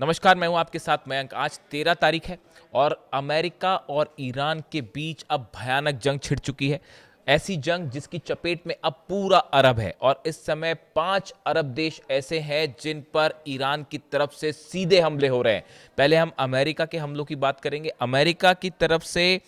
नमस्कार, मैं हूं आपके साथ मयंक। आज 13 तारीख है और अमेरिका और ईरान के बीच अब भयानक जंग छिड़ चुकी है। ऐसी जंग जिसकी चपेट में अब पूरा अरब है और इस समय 5 अरब देश ऐसे हैं जिन पर ईरान की तरफ से सीधे हमले हो रहे हैं। पहले हम अमेरिका के हमलों की बात करेंगे। अमेरिका की तरफ से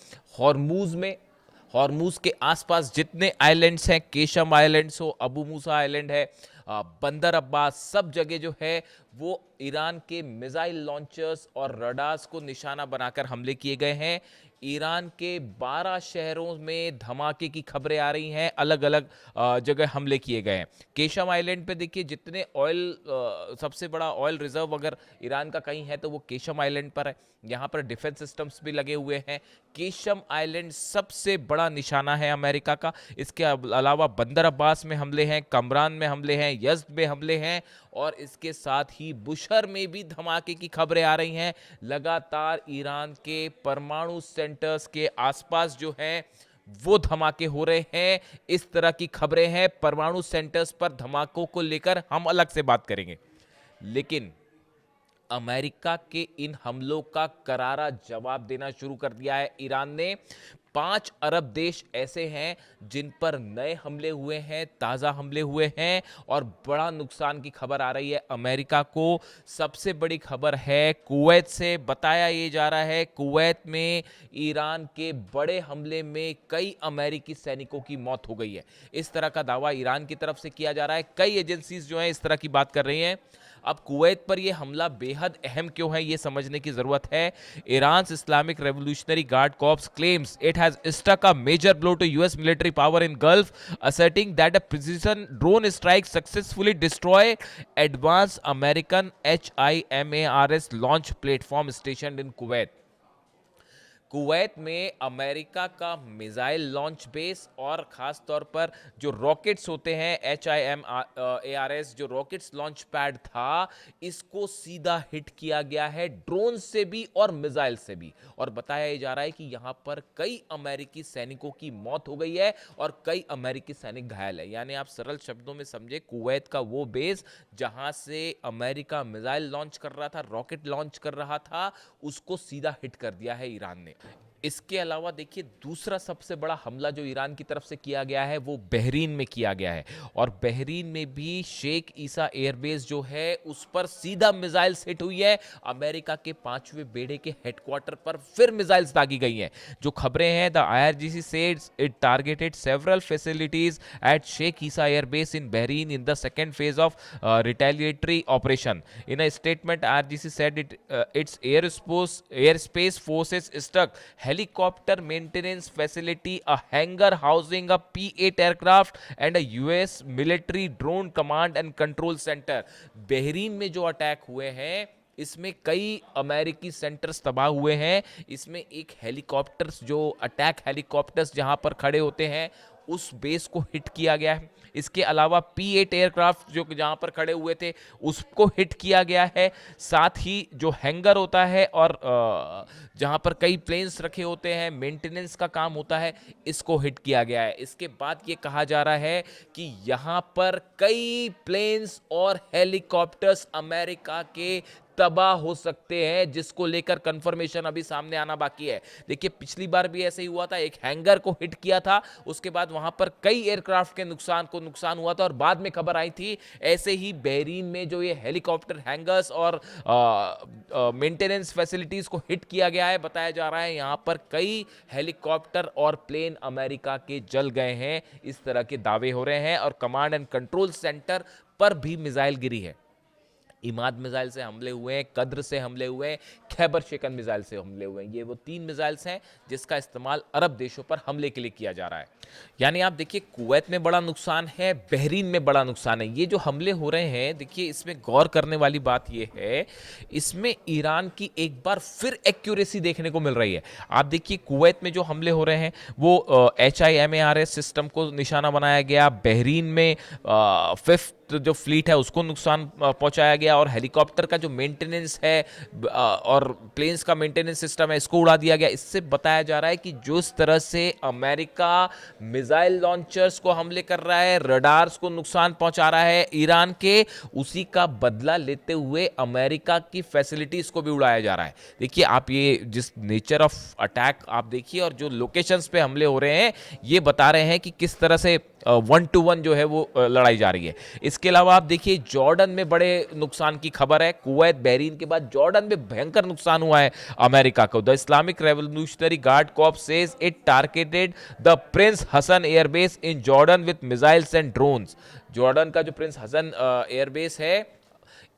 हॉर्मूज के आसपास जितने आइलैंड्स हैं, केशम आइलैंड्स हो, अबू मूसा आइलैंड है, बंदर अब्बास, सब जगह जो है वो ईरान के मिसाइल लॉन्चर्स और रडार्स को निशाना बनाकर हमले किए गए हैं। ईरान के 12 शहरों में धमाके की खबरें आ रही हैं, अलग अलग जगह हमले किए गए हैं। केशम आइलैंड पे देखिए, जितने सबसे बड़ा ऑयल रिजर्व अगर ईरान का कहीं है तो वो केशम आइलैंड पर है। यहाँ पर डिफेंस सिस्टम्स भी लगे हुए हैं। केशम आइलैंड सबसे बड़ा निशाना है अमेरिका का। इसके अलावा बंदर अब्बास में हमले हैं, कमरान में हमले हैं, यज़्द में हमले हैं और इसके साथ ही बुशहर में भी धमाके की खबरें आ रही हैं। लगातार ईरान के परमाणु सेंटर्स के आसपास जो हैं वो धमाके हो रहे हैं। इस तरह की खबरें हैं। परमाणु सेंटर्स पर धमाकों को लेकर हम अलग से बात करेंगे, लेकिन अमेरिका के इन हमलों का करारा जवाब देना शुरू कर दिया है ईरान ने। 5 अरब देश ऐसे हैं जिन पर नए हमले हुए हैं, ताज़ा हमले हुए हैं और बड़ा नुकसान की खबर आ रही है अमेरिका को। सबसे बड़ी खबर है कुवैत से। बताया ये जा रहा है कुवैत में ईरान के बड़े हमले में कई अमेरिकी सैनिकों की मौत हो गई है। इस तरह का दावा ईरान की तरफ से किया जा रहा है। कई एजेंसीज जो हैं इस तरह की बात कर रही हैं। अब कुवैत पर यह हमला बेहद अहम क्यों है, यह समझने की जरूरत है। Iran Islamic Revolutionary Guard corps claims it has struck a major blow to US military power in Gulf, asserting that a precision drone strike successfully destroyed advanced American HIMARS launch platform stationed in Kuwait. Kuwait में America का missile launch base और ख़ास तौर पर जो rockets होते हैं HIMARS, जो रॉकेट्स लॉन्च पैड था, इसको सीधा हिट किया गया है ड्रोन से भी और मिसाइल से भी। और बताया जा रहा है कि यहाँ पर कई अमेरिकी सैनिकों की मौत हो गई है और कई अमेरिकी सैनिक घायल है। यानी आप सरल शब्दों में समझे, कुवैत का वो बेस जहाँ से अमेरिका मिसाइल लॉन्च कर रहा था, रॉकेट लॉन्च कर रहा था, उसको सीधा हिट कर दिया है ईरान ने। इसके अलावा देखिए, दूसरा सबसे बड़ा हमला जो ईरान की तरफ से किया गया है वो बहरीन में किया गया है और बहरीन में भी शेख ईसा एयरबेस जो है उस पर सीधा मिसाइल्स हिट हुई है। अमेरिका के 5वें बेड़े के हेडक्वार्टर पर फिर मिसाइल्स दागी गई हैं। जो खबरें हैं, द IRGC सेड्स it targeted several facilities at Sheikh Isa airbase in Bahrain in the second phase of retaliatory operation. In a statement, IRGC said its airspace forces struck helicopter maintenance facility, a hangar housing a P-8 aircraft and a US military drone command and control center. Bahrain में जो attack हुए हैं इसमें कई अमेरिकी centres तबाह हुए हैं। इसमें एक हेलीकॉप्टर्स, जो अटैक हेलीकॉप्टर्स जहां पर खड़े होते हैं, उस बेस को हिट किया गया है। इसके अलावा P-8 एयरक्राफ्ट जो जहां पर खड़े हुए थे उसको हिट किया गया है। साथ ही जो हैंगर होता है और जहां पर कई प्लेन्स रखे होते हैं, मेंटेनेंस का काम होता है, इसको हिट किया गया है। इसके बाद ये कहा जा रहा है कि यहां पर कई प्लेन्स और हेलीकॉप्टर्स अमेरिका के तबाह हो सकते हैं, जिसको लेकर कंफर्मेशन अभी सामने आना बाकी है। देखिए, पिछली बार भी ऐसे ही हुआ था, एक हैंगर को हिट किया था, उसके बाद वहां पर कई एयरक्राफ्ट के नुकसान हुआ था और बाद में खबर आई थी ऐसे ही बहरीन में जो ये हेलीकॉप्टर हैंगर्स और मेंटेनेंस फैसिलिटीज को हिट किया गया है। बताया जा रहा है यहां पर कई हेलीकॉप्टर और प्लेन अमेरिका के जल गए हैं, इस तरह के दावे हो रहे हैं। और कमांड एंड कंट्रोल सेंटर पर भी मिसाइल गिरी है। इमाद मिसाइल से हमले हुए हैं, कद्र से हमले हुए हैं, खैबर शेकन मिसाइल से हमले हुए हैं। ये वो 3 मिसाइल्स हैं जिसका इस्तेमाल अरब देशों पर हमले के लिए किया जा रहा है। यानी आप देखिए, कुवैत में बड़ा नुकसान है, बहरीन में बड़ा नुकसान है। ये जो हमले हो रहे हैं, देखिए इसमें गौर करने वाली बात ये है, इसमें ईरान की एक बार फिर एक्यूरेसी देखने को मिल रही है। आप देखिए, कुवैत में जो हमले हो रहे हैं वो HIMARS सिस्टम को निशाना बनाया गया। बहरीन में 5th जो फ्लीट है उसको नुकसान पहुंचाया गया, और हेलीकॉप्टर का जो मेंटेनेंस है और प्लेन्स का मेंटेनेंस सिस्टम है इसको उड़ा दिया गया। इससे बताया जा रहा है कि जिस तरह से अमेरिका मिसाइल लॉन्चर्स को हमले कर रहा है, रडार्स को नुकसान पहुंचा रहा है ईरान के, उसी का बदला लेते हुए अमेरिका की फैसिलिटीज को भी उड़ाया जा रहा है। देखिए आप ये जिस नेचर ऑफ अटैक आप देखिए, और जो लोकेशंस पे हमले हो रहे हैं ये बता रहे हैं कि किस तरह से 1-to-1 जो है वो लड़ाई जा रही है। इसके अलावा आप देखिए जॉर्डन में बड़े नुकसान की खबर है। कुवैत बहरीन के बाद जॉर्डन में भयंकर नुकसान हुआ है अमेरिका को। The Islamic Revolutionary Guard Corps says it targeted the Prince Hassan airbase in Jordan with missiles and drones. Jordan का जो प्रिंस हसन एयरबेस है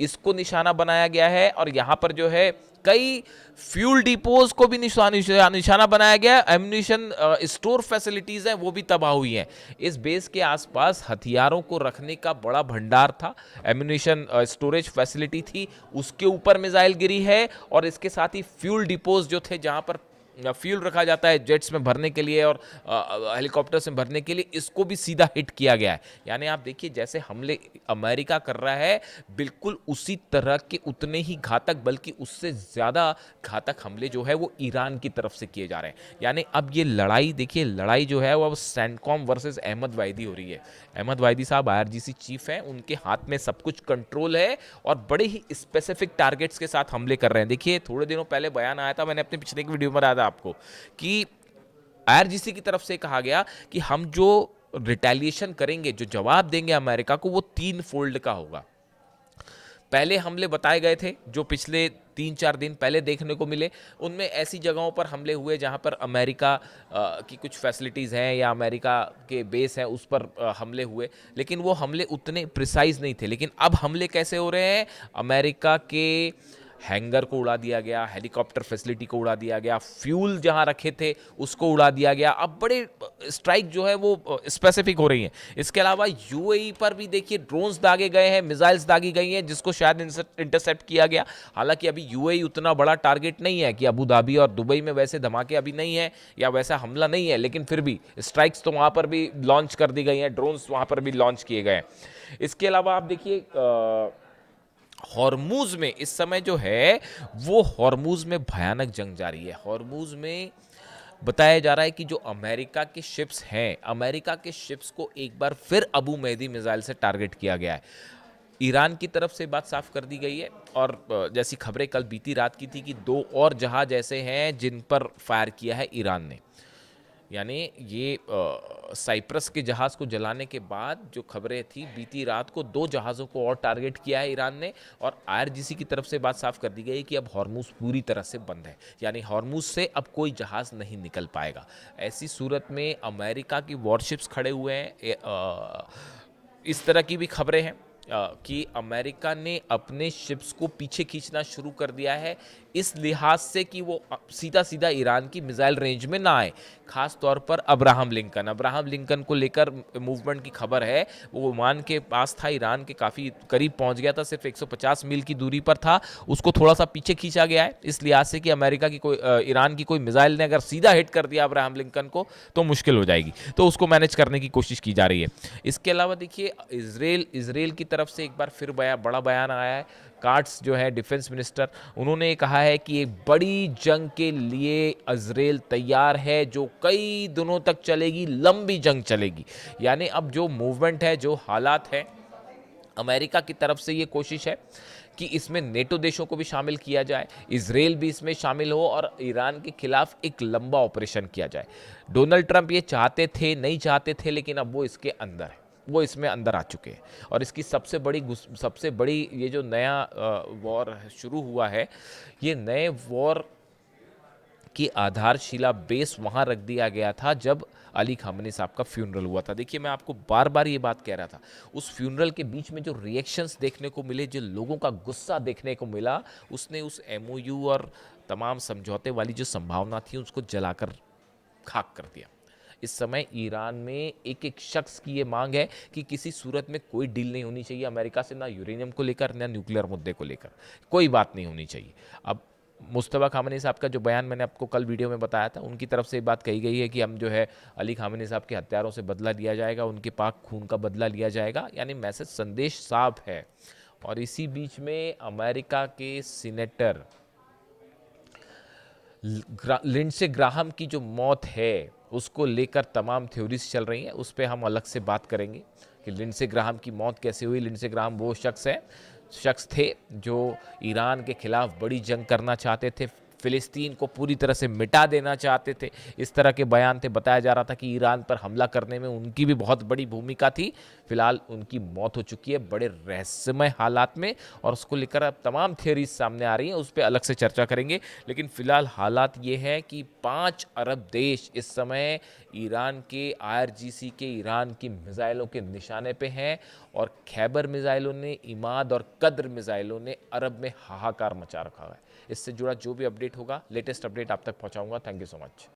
इसको निशाना बनाया गया है, और यहां पर जो है कई फ्यूल डिपोज को भी निशाना बनाया गया। एम्यूनिशन स्टोर फैसिलिटीज हैं वो भी तबाह हुई हैं। इस बेस के आसपास हथियारों को रखने का बड़ा भंडार था, एम्यूनिशन स्टोरेज फैसिलिटी थी, उसके ऊपर मिसाइल गिरी है, और इसके साथ ही फ्यूल डिपोज जो थे जहां पर फ्यूल रखा जाता है जेट्स में भरने के लिए और हेलीकॉप्टर्स में भरने के लिए, इसको भी सीधा हिट किया गया है। यानी आप देखिए जैसे हमले अमेरिका कर रहा है बिल्कुल उसी तरह के उतने ही घातक बल्कि उससे ज़्यादा घातक हमले जो है वो ईरान की तरफ से किए जा रहे हैं। यानी अब ये लड़ाई देखिए, लड़ाई जो है वो अब सेंटकॉम वर्सेस अहमद वाहिदी हो रही है। अहमद वाहिदी साहब IRGC चीफ हैं, उनके हाथ में सब कुछ कंट्रोल है और बड़े ही स्पेसिफिक टारगेट्स के साथ हमले कर रहे हैं। देखिए थोड़े दिनों पहले बयान आया था, मैंने अपने पिछले की वीडियो में बताया था आपको कि IRGC की तरफ से कहा गया कि हम जो रिटेलिएशन करेंगे, जो जवाब देंगे अमेरिका को, वो 3 फोल्ड का होगा। पहले हमले बताए गए थे जो पिछले 3-4 दिन पहले देखने को मिले, उनमें ऐसी जगहों पर हमले हुए जहां पर अमेरिका की कुछ फैसिलिटीज़ हैं या अमेरिका के बेस हैं उस पर हमले हुए, लेकिन वो हमले उतने प्रिसाइज नहीं थे। लेकिन अब हमले कैसे हो रहे हैं, अमेरिका के हैंगर को उड़ा दिया गया, हेलीकॉप्टर फैसिलिटी को उड़ा दिया गया, फ्यूल जहां रखे थे उसको उड़ा दिया गया। अब बड़े स्ट्राइक जो है वो स्पेसिफिक हो रही हैं। इसके अलावा UAE पर भी देखिए ड्रोन्स दागे गए हैं, मिसाइल्स दागी गई हैं जिसको शायद इंटरसेप्ट किया गया। हालांकि अभी UAE उतना बड़ा टारगेट नहीं है कि अबू धाबी और दुबई में वैसे धमाके अभी नहीं है या वैसा हमला नहीं है, लेकिन फिर भी स्ट्राइक्स तो वहां पर भी लॉन्च कर दी गई हैं, ड्रोन्स वहां पर भी लॉन्च किए गए हैं। इसके अलावा आप देखिए हॉर्मूज में इस समय जो है वो हॉर्मूज में भयानक जंग जारी है। हॉर्मूज में बताया जा रहा है कि जो अमेरिका के शिप्स हैं, अमेरिका के शिप्स को एक बार फिर अबू मेहदी मिसाइल से टारगेट किया गया है। ईरान की तरफ से बात साफ कर दी गई है, और जैसी खबरें कल बीती रात की थी कि 2 और जहाज ऐसे हैं जिन पर फायर किया है ईरान ने। यानी ये साइप्रस के जहाज़ को जलाने के बाद जो खबरें थी बीती रात को 2 जहाज़ों को और टारगेट किया है ईरान ने, और IRGC की तरफ से बात साफ कर दी गई कि अब हॉर्मूज पूरी तरह से बंद है, यानी हॉर्मूज से अब कोई जहाज़ नहीं निकल पाएगा। ऐसी सूरत में अमेरिका की वॉरशिप्स खड़े हुए हैं। इस तरह की भी खबरें हैं कि अमेरिका ने अपने शिप्स को पीछे खींचना शुरू कर दिया है, इस लिहाज से कि वो सीधा सीधा ईरान की मिसाइल रेंज में ना आए। खास तौर पर अब्राहम लिंकन को लेकर मूवमेंट की खबर है। वो ओमान के पास था, ईरान के काफ़ी करीब पहुंच गया था, सिर्फ 150 मील की दूरी पर था, उसको थोड़ा सा पीछे खींचा गया है इस लिहाज से कि अमेरिका की ईरान की कोई मिसाइल ने अगर सीधा हिट कर दिया अब्राहम लिंकन को तो मुश्किल हो जाएगी, तो उसको मैनेज करने की कोशिश की जा रही है। इसके अलावा देखिए इसराइल की तरफ से एक बार फिर बड़ा बयान आया है। कार्ट्स जो है डिफेंस मिनिस्टर, उन्होंने कहा है कि एक बड़ी जंग के लिए इजराइल तैयार है जो कई दिनों तक चलेगी, लंबी जंग चलेगी। यानी अब जो मूवमेंट है, जो हालात है, अमेरिका की तरफ से ये कोशिश है कि इसमें नेटो देशों को भी शामिल किया जाए, इजराइल भी इसमें शामिल हो और ईरान के खिलाफ एक लंबा ऑपरेशन किया जाए। डोनाल्ड ट्रंप ये चाहते थे, नहीं चाहते थे, लेकिन अब वो इसके अंदर है, वो इसमें अंदर आ चुके हैं। और इसकी सबसे बड़ी ये जो नया वॉर शुरू हुआ है, ये नए वॉर की आधारशिला बेस वहाँ रख दिया गया था जब अली खामनी साहब का फ्यूनरल हुआ था। देखिए मैं आपको बार बार ये बात कह रहा था, उस फ्यूनरल के बीच में जो रिएक्शंस देखने को मिले, जो लोगों का गुस्सा देखने को मिला, उसने उस MOU और तमाम समझौते वाली जो संभावना थी उसको जलाकर खाक कर दिया। इस समय ईरान में एक एक शख्स की ये मांग है कि किसी सूरत में कोई डील नहीं होनी चाहिए अमेरिका से, ना यूरेनियम को लेकर ना न्यूक्लियर मुद्दे को लेकर, कोई बात नहीं होनी चाहिए। अब मुस्तफ़ा खामनी साहब का जो बयान मैंने आपको कल वीडियो में बताया था, उनकी तरफ से ये बात कही गई है कि हम जो है अली खामनी साहब के हत्यारों से बदला लिया जाएगा, उनके पाक खून का बदला लिया जाएगा, यानी मैसेज संदेश साफ है। और इसी बीच में अमेरिका के सीनेटर लिंडसे ग्राहम की जो मौत है उसको लेकर तमाम थ्योरीज चल रही हैं, उस पर हम अलग से बात करेंगे कि लिंडसे ग्राहम की मौत कैसे हुई। लिंडसे ग्राहम वो शख्स थे जो ईरान के खिलाफ बड़ी जंग करना चाहते थे, फिलिस्तीन को पूरी तरह से मिटा देना चाहते थे, इस तरह के बयान थे। बताया जा रहा था कि ईरान पर हमला करने में उनकी भी बहुत बड़ी भूमिका थी। फिलहाल उनकी मौत हो चुकी है बड़े रहस्यमय हालात में, और उसको लेकर अब तमाम थियरीज सामने आ रही हैं, उस पर अलग से चर्चा करेंगे। लेकिन फिलहाल हालात ये है कि 5 अरब देश इस समय ईरान के IRGC के ईरान की मिसाइलों के निशाने पे हैं, और खैबर मिसाइलों ने, इमाद और कद्र मिसाइलों ने अरब में हाहाकार मचा रखा है। इससे जुड़ा जो भी अपडेट होगा, लेटेस्ट अपडेट आप तक पहुंचाऊंगा। Thank you so much.